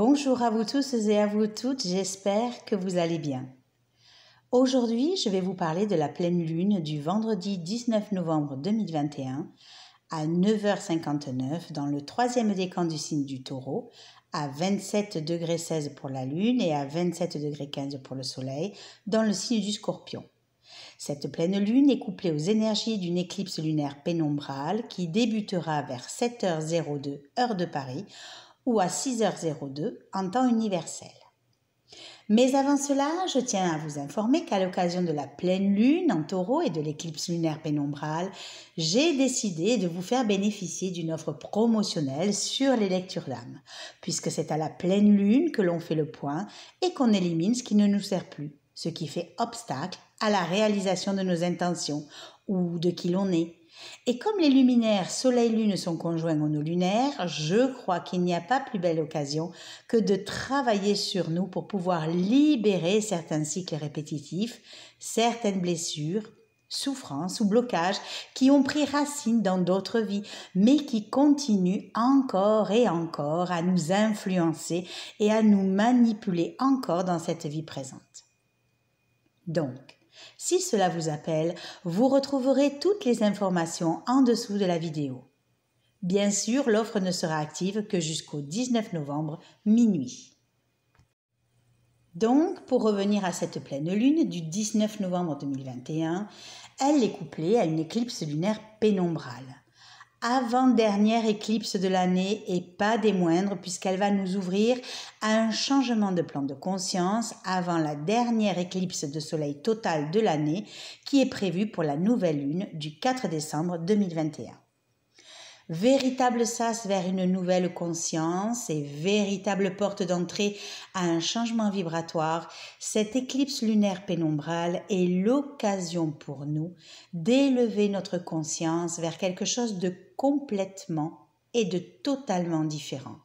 Bonjour à vous tous et à vous toutes, j'espère que vous allez bien. Aujourd'hui, je vais vous parler de la pleine lune du vendredi 19 novembre 2021 à 9h59 dans le troisième décan du signe du Taureau, à 27°16 pour la lune et à 27°15 pour le soleil dans le signe du Scorpion. Cette pleine lune est couplée aux énergies d'une éclipse lunaire pénombrale qui débutera vers 7h02 heure de Paris ou à 6h02 en temps universel. Mais avant cela, je tiens à vous informer qu'à l'occasion de la pleine lune en Taureau et de l'éclipse lunaire pénombrale, j'ai décidé de vous faire bénéficier d'une offre promotionnelle sur les lectures d'âme, puisque c'est à la pleine lune que l'on fait le point et qu'on élimine ce qui ne nous sert plus, ce qui fait obstacle à la réalisation de nos intentions ou de qui l'on est. Et comme les luminaires Soleil-Lune sont conjoints aux nœuds lunaires, je crois qu'il n'y a pas plus belle occasion que de travailler sur nous pour pouvoir libérer certains cycles répétitifs, certaines blessures, souffrances ou blocages qui ont pris racine dans d'autres vies, mais qui continuent encore et encore à nous influencer et à nous manipuler encore dans cette vie présente. Donc, si cela vous appelle, vous retrouverez toutes les informations en dessous de la vidéo. Bien sûr, l'offre ne sera active que jusqu'au 19 novembre, minuit. Donc, pour revenir à cette pleine lune du 19 novembre 2021, elle est couplée à une éclipse lunaire pénombrale. Avant-dernière éclipse de l'année et pas des moindres puisqu'elle va nous ouvrir à un changement de plan de conscience avant la dernière éclipse de soleil totale de l'année qui est prévue pour la nouvelle lune du 4 décembre 2021. Véritable sas vers une nouvelle conscience et véritable porte d'entrée à un changement vibratoire, cette éclipse lunaire pénombrale est l'occasion pour nous d'élever notre conscience vers quelque chose de complètement et de totalement différent.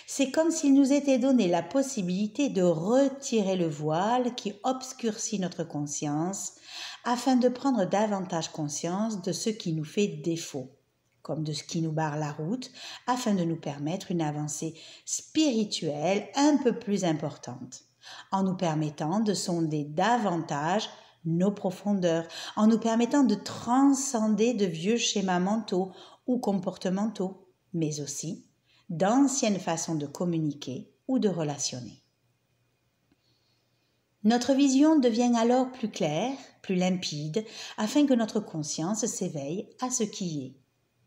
C'est comme s'il nous était donné la possibilité de retirer le voile qui obscurcit notre conscience afin de prendre davantage conscience de ce qui nous fait défaut, comme de ce qui nous barre la route, afin de nous permettre une avancée spirituelle un peu plus importante, en nous permettant de sonder davantage nos profondeurs, en nous permettant de transcender de vieux schémas mentaux ou comportementaux, mais aussi d'anciennes façons de communiquer ou de relationner. Notre vision devient alors plus claire, plus limpide, afin que notre conscience s'éveille à ce qui est.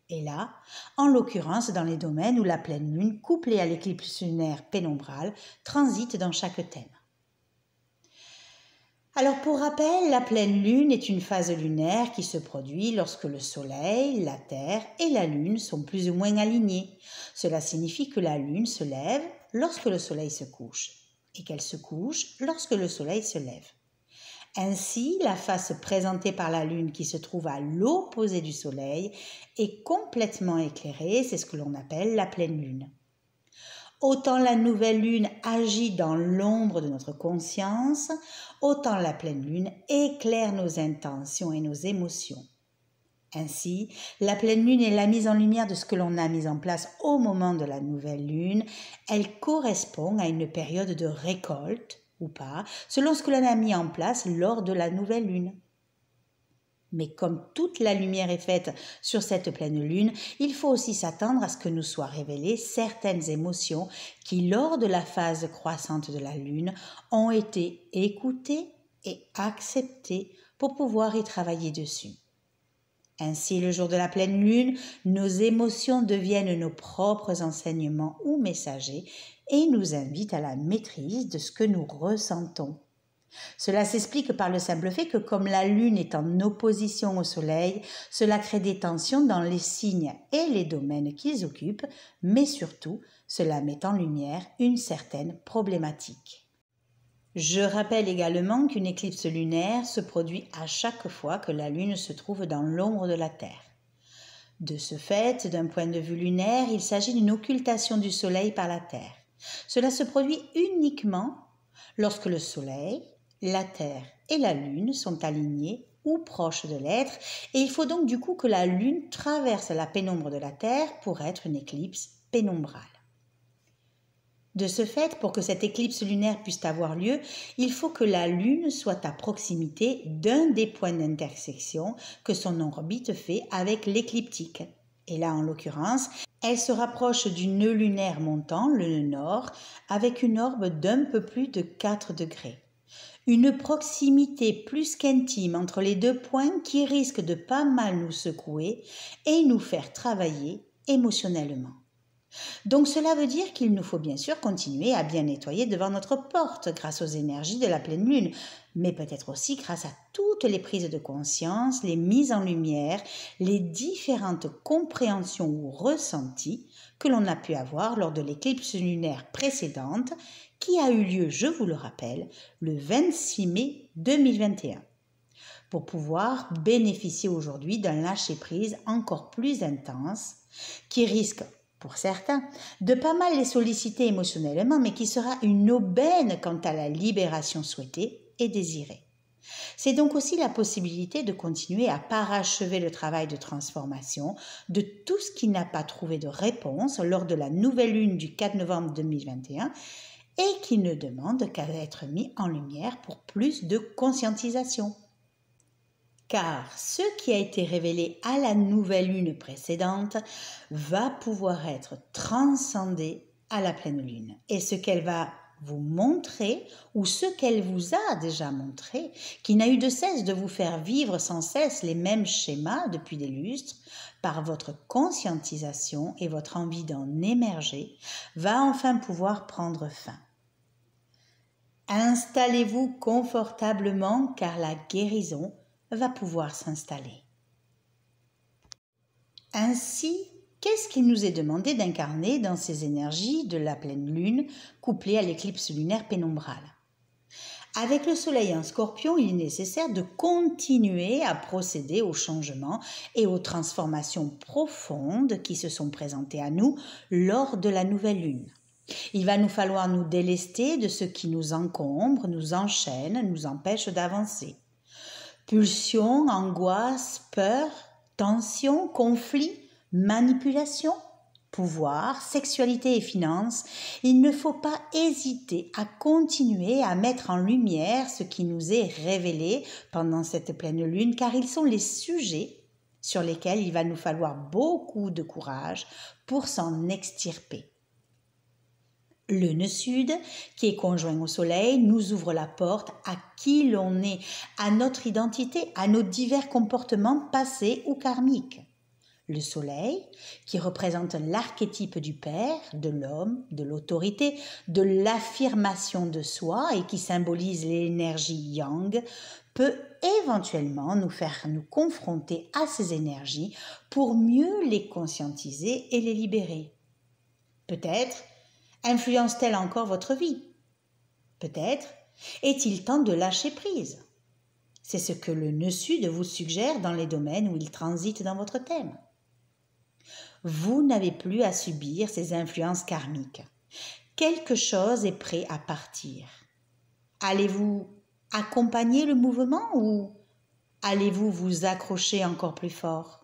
Et là, en l'occurrence dans les domaines où la pleine lune, couplée à l'éclipse lunaire pénombrale, transite dans chaque thème. Alors pour rappel, la pleine lune est une phase lunaire qui se produit lorsque le soleil, la terre et la lune sont plus ou moins alignés. Cela signifie que la lune se lève lorsque le soleil se couche et qu'elle se couche lorsque le soleil se lève. Ainsi, la face présentée par la lune qui se trouve à l'opposé du soleil est complètement éclairée, c'est ce que l'on appelle la pleine lune. Autant la nouvelle lune agit dans l'ombre de notre conscience, autant la pleine lune éclaire nos intentions et nos émotions. Ainsi, la pleine lune est la mise en lumière de ce que l'on a mis en place au moment de la nouvelle lune. Elle correspond à une période de récolte, ou pas, selon ce que l'on a mis en place lors de la nouvelle lune. Mais comme toute la lumière est faite sur cette pleine lune, il faut aussi s'attendre à ce que nous soient révélées certaines émotions qui, lors de la phase croissante de la lune, ont été écoutées et acceptées pour pouvoir y travailler dessus. Ainsi, le jour de la pleine lune, nos émotions deviennent nos propres enseignements ou messagers et nous invitent à la maîtrise de ce que nous ressentons. Cela s'explique par le simple fait que comme la lune est en opposition au soleil, cela crée des tensions dans les signes et les domaines qu'ils occupent, mais surtout, cela met en lumière une certaine problématique. Je rappelle également qu'une éclipse lunaire se produit à chaque fois que la lune se trouve dans l'ombre de la Terre. De ce fait, d'un point de vue lunaire, il s'agit d'une occultation du soleil par la Terre. Cela se produit uniquement lorsque le soleil, la Terre et la Lune sont alignés ou proches de l'être, et il faut donc du coup que la Lune traverse la pénombre de la Terre pour être une éclipse pénombrale. De ce fait, pour que cette éclipse lunaire puisse avoir lieu, il faut que la Lune soit à proximité d'un des points d'intersection que son orbite fait avec l'écliptique. Et là, en l'occurrence, elle se rapproche du nœud lunaire montant, le nœud nord, avec une orbe d'un peu plus de 4 degrés. Une proximité plus qu'intime entre les deux points qui risque de pas mal nous secouer et nous faire travailler émotionnellement. Donc cela veut dire qu'il nous faut bien sûr continuer à bien nettoyer devant notre porte grâce aux énergies de la pleine lune, mais peut-être aussi grâce à toutes les prises de conscience, les mises en lumière, les différentes compréhensions ou ressentis que l'on a pu avoir lors de l'éclipse lunaire précédente qui a eu lieu, je vous le rappelle, le 26 mai 2021, pour pouvoir bénéficier aujourd'hui d'un lâcher-prise encore plus intense qui risque, pour certains, de pas mal les solliciter émotionnellement, mais qui sera une aubaine quant à la libération souhaitée et désirée. C'est donc aussi la possibilité de continuer à parachever le travail de transformation de tout ce qui n'a pas trouvé de réponse lors de la nouvelle lune du 4 novembre 2021 et qui ne demande qu'à être mis en lumière pour plus de conscientisation. Car ce qui a été révélé à la nouvelle lune précédente va pouvoir être transcendé à la pleine lune. Et ce qu'elle va vous montrer, ou ce qu'elle vous a déjà montré, qui n'a eu de cesse de vous faire vivre sans cesse les mêmes schémas depuis des lustres, par votre conscientisation et votre envie d'en émerger, va enfin pouvoir prendre fin. Installez-vous confortablement car la guérison va pouvoir s'installer. Ainsi, qu'est-ce qu'il nous est demandé d'incarner dans ces énergies de la pleine lune couplées à l'éclipse lunaire pénombrale? Avec le soleil en scorpion, il est nécessaire de continuer à procéder aux changements et aux transformations profondes qui se sont présentées à nous lors de la nouvelle lune. Il va nous falloir nous délester de ce qui nous encombre, nous enchaîne, nous empêche d'avancer. Pulsions, angoisse, peur, tension, conflit, manipulation, pouvoir, sexualité et finances, il ne faut pas hésiter à continuer à mettre en lumière ce qui nous est révélé pendant cette pleine lune, car ils sont les sujets sur lesquels il va nous falloir beaucoup de courage pour s'en extirper. Le nœud sud, qui est conjoint au soleil, nous ouvre la porte à qui l'on est, à notre identité, à nos divers comportements passés ou karmiques. Le soleil, qui représente l'archétype du père, de l'homme, de l'autorité, de l'affirmation de soi et qui symbolise l'énergie yang, peut éventuellement nous faire nous confronter à ces énergies pour mieux les conscientiser et les libérer. Peut-être influence-t-elle encore votre vie? Peut-être est-il temps de lâcher prise? C'est ce que le nœud sud vous suggère dans les domaines où il transite dans votre thème. Vous n'avez plus à subir ces influences karmiques. Quelque chose est prêt à partir. Allez-vous accompagner le mouvement ou allez-vous vous accrocher encore plus fort?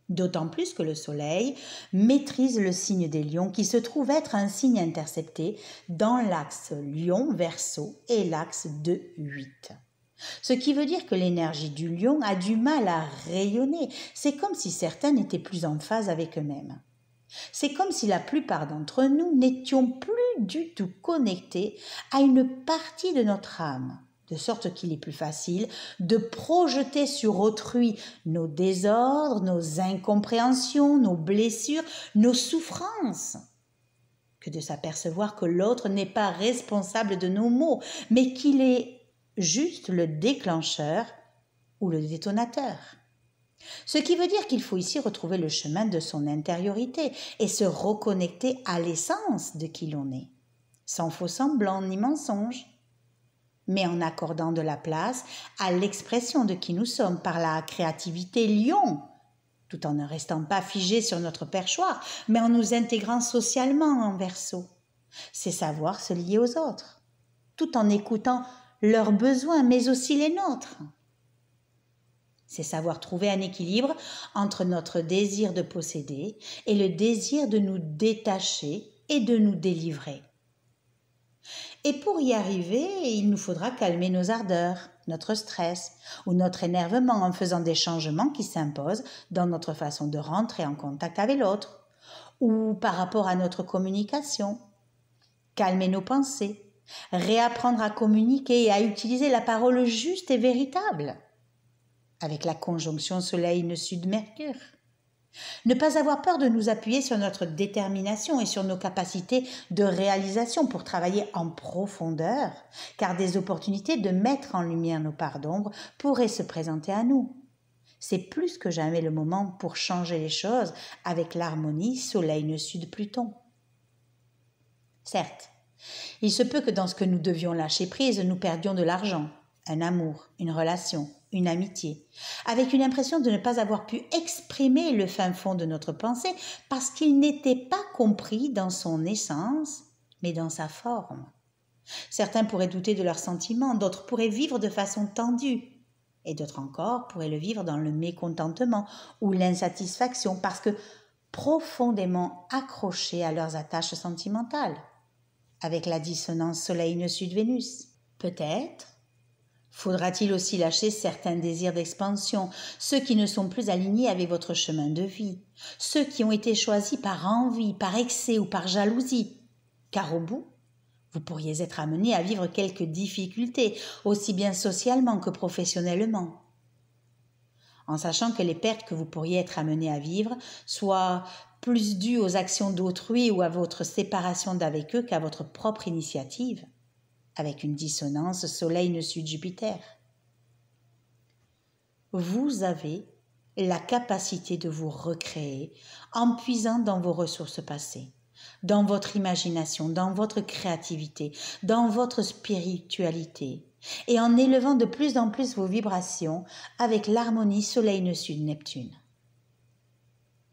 D'autant plus que le soleil maîtrise le signe des lions qui se trouve être un signe intercepté dans l'axe lion-verseau et l'axe 2-8. Ce qui veut dire que l'énergie du lion a du mal à rayonner. C'est comme si certains n'étaient plus en phase avec eux-mêmes. C'est comme si la plupart d'entre nous n'étions plus du tout connectés à une partie de notre âme, de sorte qu'il est plus facile de projeter sur autrui nos désordres, nos incompréhensions, nos blessures, nos souffrances, que de s'apercevoir que l'autre n'est pas responsable de nos maux, mais qu'il est juste le déclencheur ou le détonateur. Ce qui veut dire qu'il faut ici retrouver le chemin de son intériorité et se reconnecter à l'essence de qui l'on est, sans faux semblant ni mensonge, mais en accordant de la place à l'expression de qui nous sommes par la créativité lion, tout en ne restant pas figé sur notre perchoir, mais en nous intégrant socialement en verso. C'est savoir se lier aux autres, tout en écoutant leurs besoins, mais aussi les nôtres. C'est savoir trouver un équilibre entre notre désir de posséder et le désir de nous détacher et de nous délivrer. Et pour y arriver, il nous faudra calmer nos ardeurs, notre stress ou notre énervement en faisant des changements qui s'imposent dans notre façon de rentrer en contact avec l'autre ou par rapport à notre communication. Calmer nos pensées, réapprendre à communiquer et à utiliser la parole juste et véritable, avec la conjonction Soleil-Nœud-Sud-Mercure. Ne pas avoir peur de nous appuyer sur notre détermination et sur nos capacités de réalisation pour travailler en profondeur, car des opportunités de mettre en lumière nos parts d'ombre pourraient se présenter à nous. C'est plus que jamais le moment pour changer les choses avec l'harmonie Soleil-Nœud-Sud-Pluton. Certes, il se peut que dans ce que nous devions lâcher prise, nous perdions de l'argent, un amour, une relation, une amitié, avec une impression de ne pas avoir pu exprimer le fin fond de notre pensée parce qu'il n'était pas compris dans son essence, mais dans sa forme. Certains pourraient douter de leurs sentiments, d'autres pourraient vivre de façon tendue, et d'autres encore pourraient le vivre dans le mécontentement ou l'insatisfaction parce que profondément accrochés à leurs attaches sentimentales, avec la dissonance Soleil-Nœud-Sud-Vénus. Peut-être faudra-t-il aussi lâcher certains désirs d'expansion, ceux qui ne sont plus alignés avec votre chemin de vie, ceux qui ont été choisis par envie, par excès ou par jalousie, car au bout, vous pourriez être amené à vivre quelques difficultés, aussi bien socialement que professionnellement, en sachant que les pertes que vous pourriez être amené à vivre soient plus dues aux actions d'autrui ou à votre séparation d'avec eux qu'à votre propre initiative, avec une dissonance Soleil-Nœud-Sud-Jupiter. Vous avez la capacité de vous recréer en puisant dans vos ressources passées, dans votre imagination, dans votre créativité, dans votre spiritualité, et en élevant de plus en plus vos vibrations avec l'harmonie Soleil-Nœud-Sud-Neptune.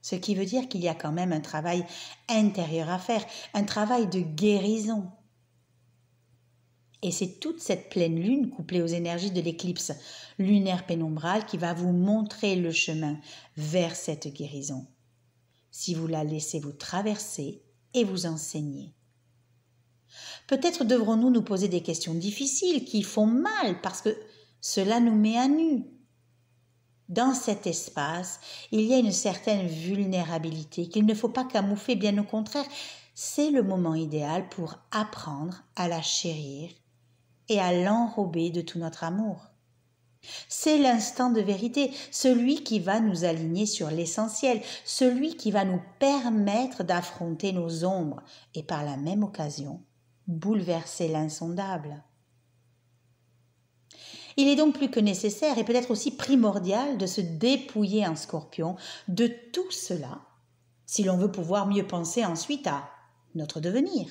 Ce qui veut dire qu'il y a quand même un travail intérieur à faire, un travail de guérison. Et c'est toute cette pleine lune couplée aux énergies de l'éclipse lunaire pénombrale qui va vous montrer le chemin vers cette guérison, si vous la laissez vous traverser et vous enseigner. Peut-être devrons-nous nous poser des questions difficiles qui font mal parce que cela nous met à nu. Dans cet espace, il y a une certaine vulnérabilité qu'il ne faut pas camoufler, bien au contraire, c'est le moment idéal pour apprendre à la chérir et à l'enrober de tout notre amour. C'est l'instant de vérité, celui qui va nous aligner sur l'essentiel, celui qui va nous permettre d'affronter nos ombres et par la même occasion, bouleverser l'insondable. Il est donc plus que nécessaire et peut-être aussi primordial de se dépouiller en Scorpion de tout cela, si l'on veut pouvoir mieux penser ensuite à notre devenir,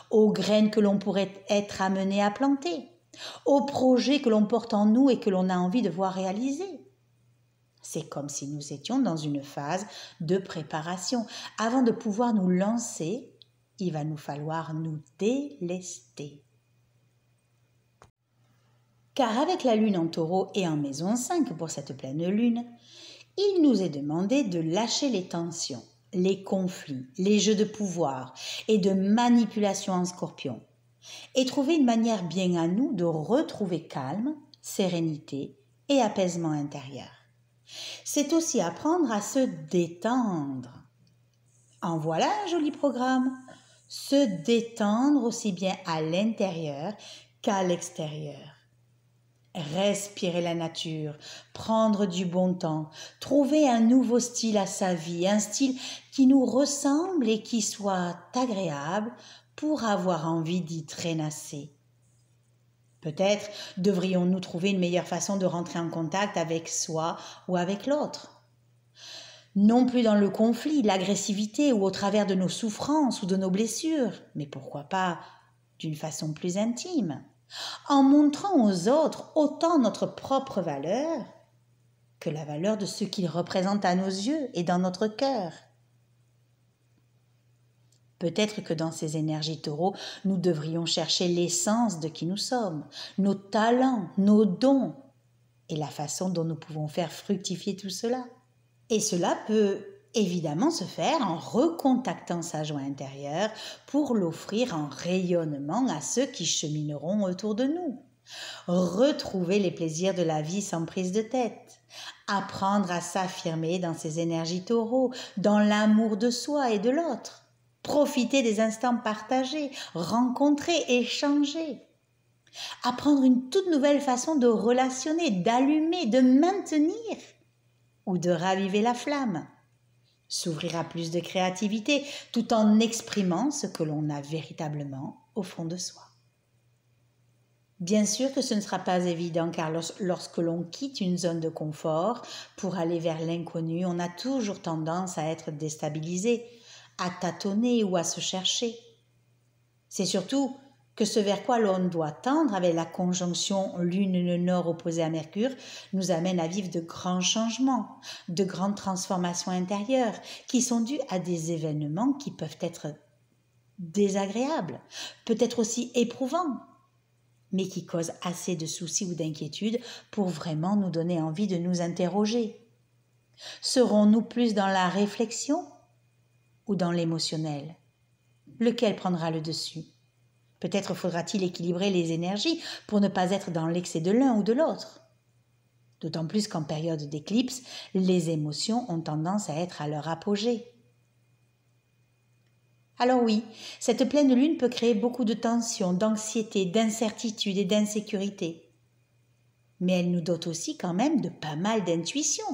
aux graines que l'on pourrait être amené à planter, aux projets que l'on porte en nous et que l'on a envie de voir réaliser. C'est comme si nous étions dans une phase de préparation. Avant de pouvoir nous lancer, il va nous falloir nous délester. Car avec la lune en taureau et en maison 5 pour cette pleine lune, il nous est demandé de lâcher les tensions, les conflits, les jeux de pouvoir et de manipulation en Scorpion, et trouver une manière bien à nous de retrouver calme, sérénité et apaisement intérieur. C'est aussi apprendre à se détendre. En voilà un joli programme. Se détendre aussi bien à l'intérieur qu'à l'extérieur. Respirer la nature, prendre du bon temps, trouver un nouveau style à sa vie, un style qui nous ressemble et qui soit agréable pour avoir envie d'y traînasser. Peut-être devrions-nous trouver une meilleure façon de rentrer en contact avec soi ou avec l'autre. Non plus dans le conflit, l'agressivité ou au travers de nos souffrances ou de nos blessures, mais pourquoi pas d'une façon plus intime, en montrant aux autres autant notre propre valeur que la valeur de ce qu'ils représentent à nos yeux et dans notre cœur. Peut-être que dans ces énergies taureaux, nous devrions chercher l'essence de qui nous sommes, nos talents, nos dons, et la façon dont nous pouvons faire fructifier tout cela. Et cela peut évidemment se faire en recontactant sa joie intérieure pour l'offrir en rayonnement à ceux qui chemineront autour de nous. Retrouver les plaisirs de la vie sans prise de tête. Apprendre à s'affirmer dans ses énergies taureaux, dans l'amour de soi et de l'autre. Profiter des instants partagés, rencontrer, échanger. Apprendre une toute nouvelle façon de relationner, d'allumer, de maintenir ou de raviver la flamme. S'ouvrir à plus de créativité tout en exprimant ce que l'on a véritablement au fond de soi. Bien sûr que ce ne sera pas évident car lorsque l'on quitte une zone de confort pour aller vers l'inconnu, on a toujours tendance à être déstabilisé, à tâtonner ou à se chercher. C'est surtout que ce vers quoi l'on doit tendre avec la conjonction Lune-Nord opposée à Mercure nous amène à vivre de grands changements, de grandes transformations intérieures qui sont dues à des événements qui peuvent être désagréables, peut-être aussi éprouvants, mais qui causent assez de soucis ou d'inquiétudes pour vraiment nous donner envie de nous interroger. Serons-nous plus dans la réflexion ou dans l'émotionnel? Lequel prendra le dessus? Peut-être faudra-t-il équilibrer les énergies pour ne pas être dans l'excès de l'un ou de l'autre. D'autant plus qu'en période d'éclipse, les émotions ont tendance à être à leur apogée. Alors oui, cette pleine lune peut créer beaucoup de tensions, d'anxiété, d'incertitude et d'insécurité. Mais elle nous dote aussi quand même de pas mal d'intuition,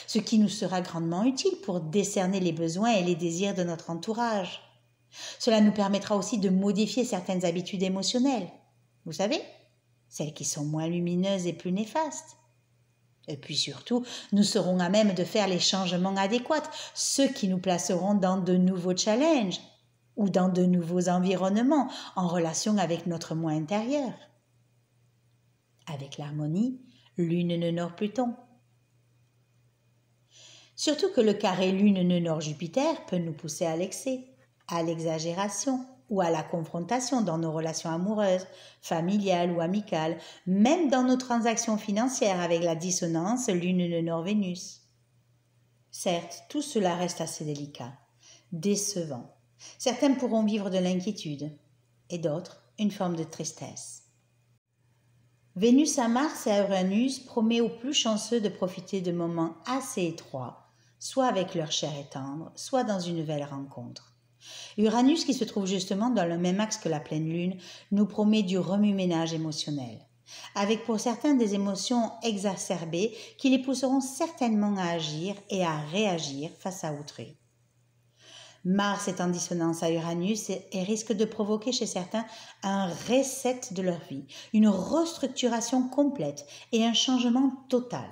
ce qui nous sera grandement utile pour décerner les besoins et les désirs de notre entourage. Cela nous permettra aussi de modifier certaines habitudes émotionnelles. Vous savez, celles qui sont moins lumineuses et plus néfastes. Et puis surtout, nous serons à même de faire les changements adéquats, ceux qui nous placeront dans de nouveaux challenges ou dans de nouveaux environnements en relation avec notre moi intérieur. Avec l'harmonie, Lune-Nord-Pluton. Surtout que le carré Lune-Nord-Jupiter peut nous pousser à l'excès, à l'exagération ou à la confrontation dans nos relations amoureuses, familiales ou amicales, même dans nos transactions financières avec la dissonance Lune-Nord-Vénus. Certes, tout cela reste assez délicat, décevant. Certains pourront vivre de l'inquiétude et d'autres une forme de tristesse. Vénus à Mars et à Uranus promet aux plus chanceux de profiter de moments assez étroits, soit avec leur chair et tendre, soit dans une nouvelle rencontre. Uranus, qui se trouve justement dans le même axe que la pleine lune, nous promet du remue-ménage émotionnel, avec pour certains des émotions exacerbées qui les pousseront certainement à agir et à réagir face à autrui. Mars est en dissonance à Uranus et risque de provoquer chez certains un reset de leur vie, une restructuration complète et un changement total,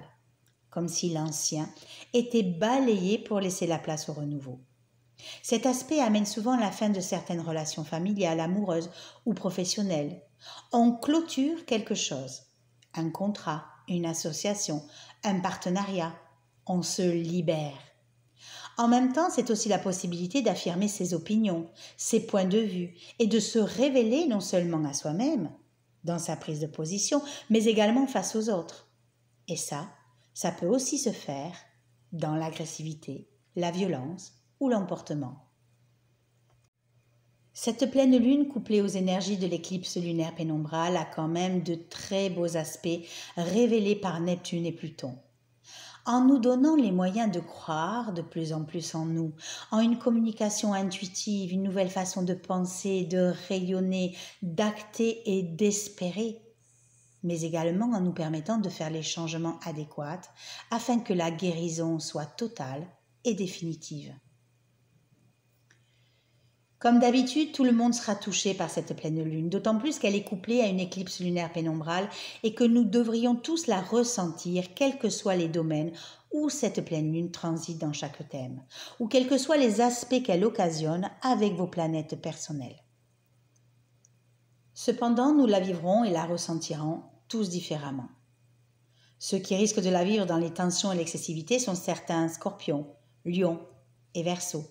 comme si l'ancien était balayé pour laisser la place au renouveau. Cet aspect amène souvent la fin de certaines relations familiales, amoureuses ou professionnelles. On clôture quelque chose, un contrat, une association, un partenariat. On se libère. En même temps, c'est aussi la possibilité d'affirmer ses opinions, ses points de vue et de se révéler non seulement à soi-même, dans sa prise de position, mais également face aux autres. Et ça peut aussi se faire dans l'agressivité, la violence ou l'emportement. Cette pleine lune couplée aux énergies de l'éclipse lunaire pénombrale a quand même de très beaux aspects révélés par Neptune et Pluton. En nous donnant les moyens de croire de plus en plus en nous, en une communication intuitive, une nouvelle façon de penser, de rayonner, d'acter et d'espérer, mais également en nous permettant de faire les changements adéquats afin que la guérison soit totale et définitive. Comme d'habitude, tout le monde sera touché par cette pleine lune, d'autant plus qu'elle est couplée à une éclipse lunaire pénombrale et que nous devrions tous la ressentir, quels que soient les domaines où cette pleine lune transite dans chaque thème, ou quels que soient les aspects qu'elle occasionne avec vos planètes personnelles. Cependant, nous la vivrons et la ressentirons tous différemment. Ceux qui risquent de la vivre dans les tensions et l'excessivité sont certains Scorpions, Lions et Verseaux.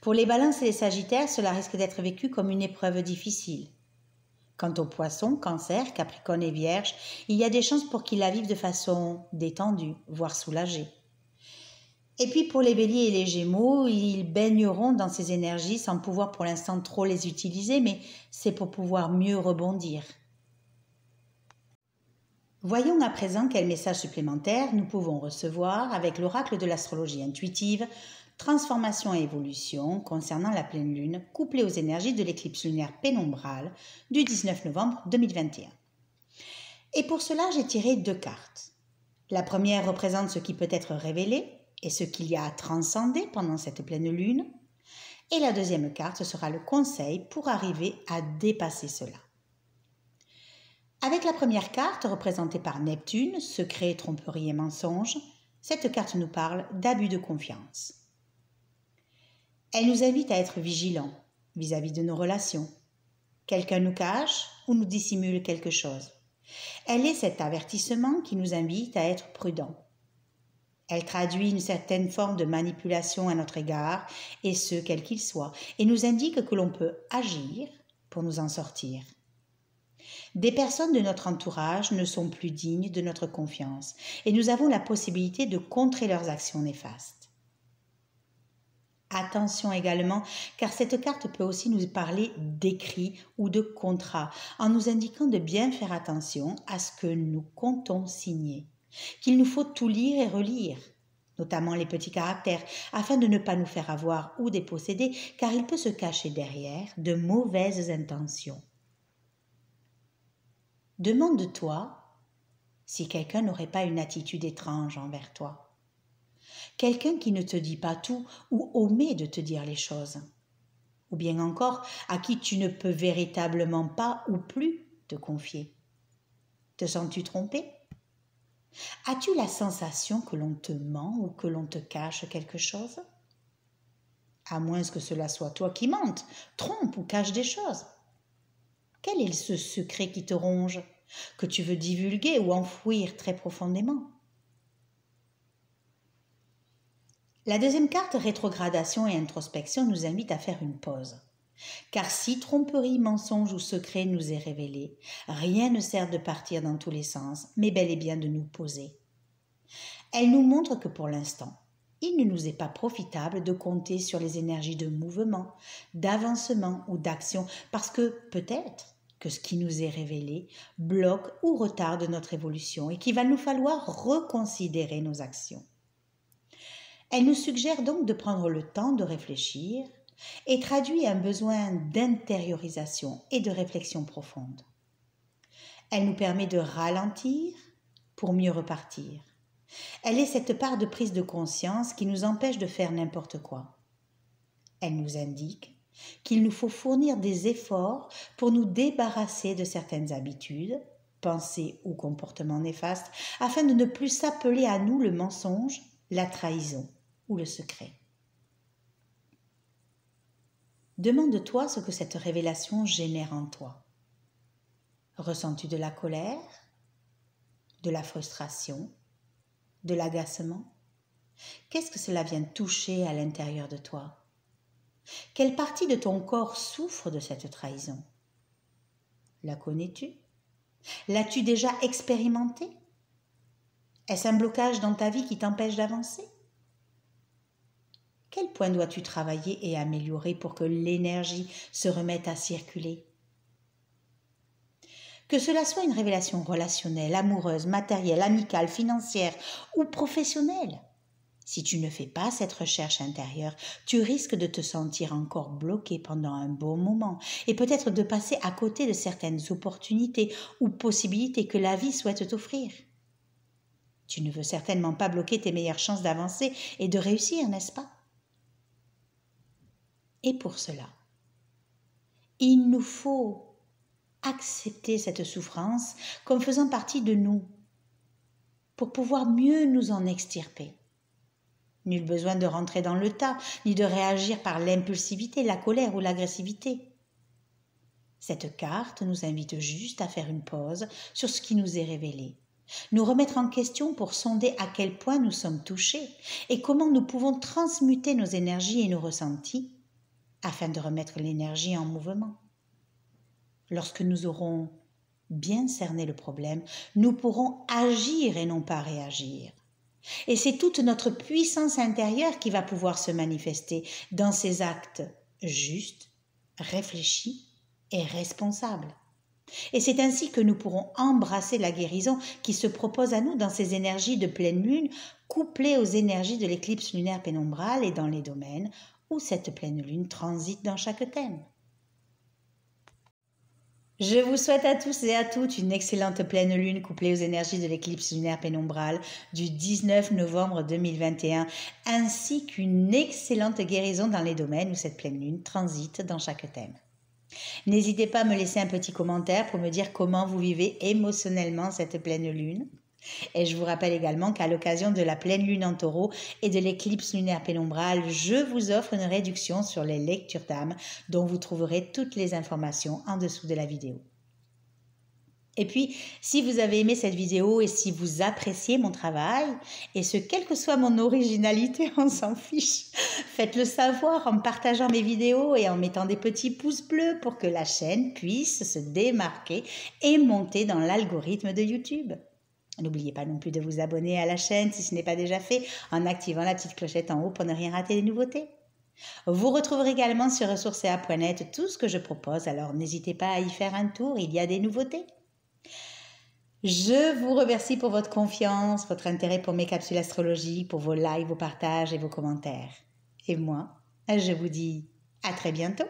Pour les Balances et les Sagittaires, cela risque d'être vécu comme une épreuve difficile. Quant aux poissons, Cancer, Capricorne et Vierge, il y a des chances pour qu'ils la vivent de façon détendue, voire soulagée. Et puis pour les Béliers et les Gémeaux, ils baigneront dans ces énergies sans pouvoir pour l'instant trop les utiliser, mais c'est pour pouvoir mieux rebondir. Voyons à présent quels messages supplémentaires nous pouvons recevoir avec l'oracle de l'astrologie intuitive, transformation et évolution concernant la pleine lune couplée aux énergies de l'éclipse lunaire pénombrale du 19 novembre 2021. Et pour cela, j'ai tiré 2 cartes. La première représente ce qui peut être révélé et ce qu'il y a à transcender pendant cette pleine lune. Et la deuxième carte sera le conseil pour arriver à dépasser cela. Avec la première carte, représentée par Neptune, secret, tromperie et mensonge, cette carte nous parle d'abus de confiance. Elle nous invite à être vigilants vis-à-vis de nos relations. Quelqu'un nous cache ou nous dissimule quelque chose. Elle est cet avertissement qui nous invite à être prudents. Elle traduit une certaine forme de manipulation à notre égard, et ce, quel qu'il soit, et nous indique que l'on peut agir pour nous en sortir. Des personnes de notre entourage ne sont plus dignes de notre confiance, et nous avons la possibilité de contrer leurs actions néfastes. Attention également, car cette carte peut aussi nous parler d'écrits ou de contrats, en nous indiquant de bien faire attention à ce que nous comptons signer, qu'il nous faut tout lire et relire, notamment les petits caractères, afin de ne pas nous faire avoir ou déposséder, car il peut se cacher derrière de mauvaises intentions. Demande-toi si quelqu'un n'aurait pas une attitude étrange envers toi. Quelqu'un qui ne te dit pas tout ou omet de te dire les choses. Ou bien encore, à qui tu ne peux véritablement pas ou plus te confier. Te sens-tu trompé ? As-tu la sensation que l'on te ment ou que l'on te cache quelque chose ? À moins que cela soit toi qui mentes, trompe ou cache des choses. Quel est ce secret qui te ronge, que tu veux divulguer ou enfouir très profondément ? La deuxième carte, rétrogradation et introspection, nous invite à faire une pause. Car si tromperie, mensonge ou secret nous est révélé, rien ne sert de partir dans tous les sens, mais bel et bien de nous poser. Elle nous montre que pour l'instant, il ne nous est pas profitable de compter sur les énergies de mouvement, d'avancement ou d'action, parce que peut-être que ce qui nous est révélé bloque ou retarde notre évolution et qu'il va nous falloir reconsidérer nos actions. Elle nous suggère donc de prendre le temps de réfléchir et traduit un besoin d'intériorisation et de réflexion profonde. Elle nous permet de ralentir pour mieux repartir. Elle est cette part de prise de conscience qui nous empêche de faire n'importe quoi. Elle nous indique qu'il nous faut fournir des efforts pour nous débarrasser de certaines habitudes, pensées ou comportements néfastes, afin de ne plus s'appeler à nous le mensonge, la trahison ou le secret. Demande-toi ce que cette révélation génère en toi. Ressens-tu de la colère, de la frustration, de l'agacement ? Qu'est-ce que cela vient toucher à l'intérieur de toi ? Quelle partie de ton corps souffre de cette trahison ? La connais-tu ? L'as-tu déjà expérimentée ? Est-ce un blocage dans ta vie qui t'empêche d'avancer ? Quel point dois-tu travailler et améliorer pour que l'énergie se remette à circuler ? Que cela soit une révélation relationnelle, amoureuse, matérielle, amicale, financière ou professionnelle, si tu ne fais pas cette recherche intérieure, tu risques de te sentir encore bloqué pendant un bon moment et peut-être de passer à côté de certaines opportunités ou possibilités que la vie souhaite t'offrir. Tu ne veux certainement pas bloquer tes meilleures chances d'avancer et de réussir, n'est-ce pas ? Et pour cela, il nous faut accepter cette souffrance comme faisant partie de nous pour pouvoir mieux nous en extirper. Nul besoin de rentrer dans le tas, ni de réagir par l'impulsivité, la colère ou l'agressivité. Cette carte nous invite juste à faire une pause sur ce qui nous est révélé, nous remettre en question pour sonder à quel point nous sommes touchés et comment nous pouvons transmuter nos énergies et nos ressentis afin de remettre l'énergie en mouvement. lorsque nous aurons bien cerné le problème, nous pourrons agir et non pas réagir. Et c'est toute notre puissance intérieure qui va pouvoir se manifester dans ces actes justes, réfléchis et responsables. Et c'est ainsi que nous pourrons embrasser la guérison qui se propose à nous dans ces énergies de pleine lune, couplées aux énergies de l'éclipse lunaire pénombrale et dans les domaines où cette pleine lune transite dans chaque thème. Je vous souhaite à tous et à toutes une excellente pleine lune couplée aux énergies de l'éclipse lunaire pénombrale du 19 novembre 2021, ainsi qu'une excellente guérison dans les domaines où cette pleine lune transite dans chaque thème. N'hésitez pas à me laisser un petit commentaire pour me dire comment vous vivez émotionnellement cette pleine lune. Et je vous rappelle également qu'à l'occasion de la pleine lune en taureau et de l'éclipse lunaire pénombrale, je vous offre une réduction sur les lectures d'âme dont vous trouverez toutes les informations en dessous de la vidéo. Et puis, si vous avez aimé cette vidéo et si vous appréciez mon travail, et ce, quelle que soit mon originalité, on s'en fiche, faites-le savoir en partageant mes vidéos et en mettant des petits pouces bleus pour que la chaîne puisse se démarquer et monter dans l'algorithme de YouTube. N'oubliez pas non plus de vous abonner à la chaîne si ce n'est pas déjà fait en activant la petite clochette en haut pour ne rien rater des nouveautés. Vous retrouverez également sur ressourcea.net tout ce que je propose, alors n'hésitez pas à y faire un tour, il y a des nouveautés. Je vous remercie pour votre confiance, votre intérêt pour mes capsules astrologiques, pour vos likes, vos partages et vos commentaires. Et moi, je vous dis à très bientôt.